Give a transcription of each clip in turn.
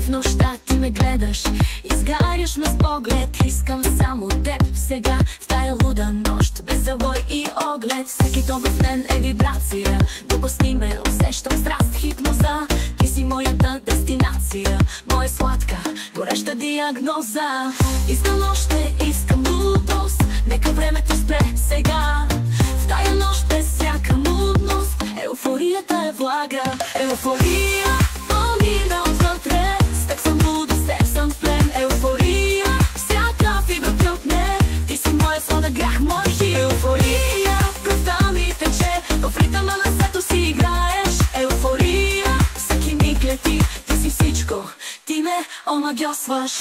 в нощта ти ме гледаш, изгаряш ме с поглед. Искам само теб сега, в тая луда нощ, без завой и оглед. Всеки тон в мен е вибрация, допусни ме, усещам страст, хипноза. Ти си моята дестинация, моя сладка, гореща диагноза. Искам още, искам лудост, нека времето спре сега. В тая нощ без всяка мудност, еуфорията е влага. Еуфория помина отвътре, с теб съм луда, с теб съм в плен. Еуфория, всяка фибра тръпне, ти си моя сладък грях, мой хит. Еуфория, кръвта ми тече, в ритъма на сето си играеш. Еуфория, всеки миг лети, ти си всичко, ти ме омагьосваш.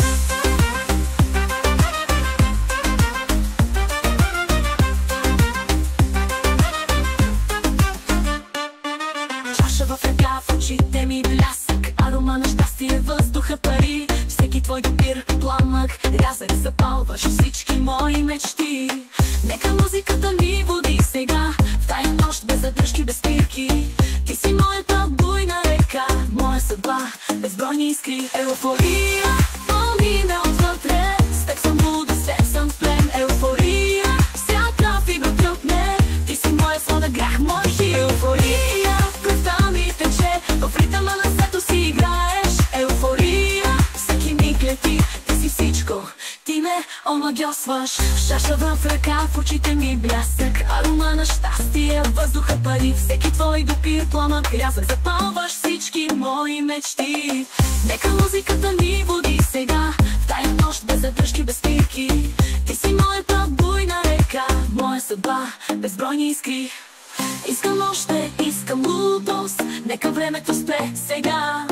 В ръка, в очите ми блясък, арома на щастие, въздуха, пари. Всеки твой допир, пламък, рязък, запалваш всички мои мечти. Нека музиката ни води сега, в тая нощ без задръжки, без спирки. Ти си моята буйна река, моя съдба, безбройни искри. Еуфория помина отвътре, с теб съм луда, с теб съм в плен. Еуфория, всяка фибра тръпне, ти си моя сладък грях, мой хит. Еуфория, в ритъма на сето си играеш. Еуфория, всеки миг лети, ти си всичко, ти ме омагьосваш. Чаша в ръка, в очите ми блясък, арома на щастие, въздуха, пари. Всеки твой допир, пламък, рязък, запалваш всички мои мечти. Нека музиката ни води сега, в тая нощ без задръжки, без спирки. Ти си моята буйна река, моя съдба, безбройни искри. Искам още, искам лудост, нека времето спре сега.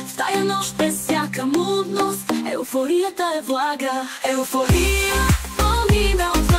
В тая нощ без всяка мудност, еуфорията е влага. Еуфория помина от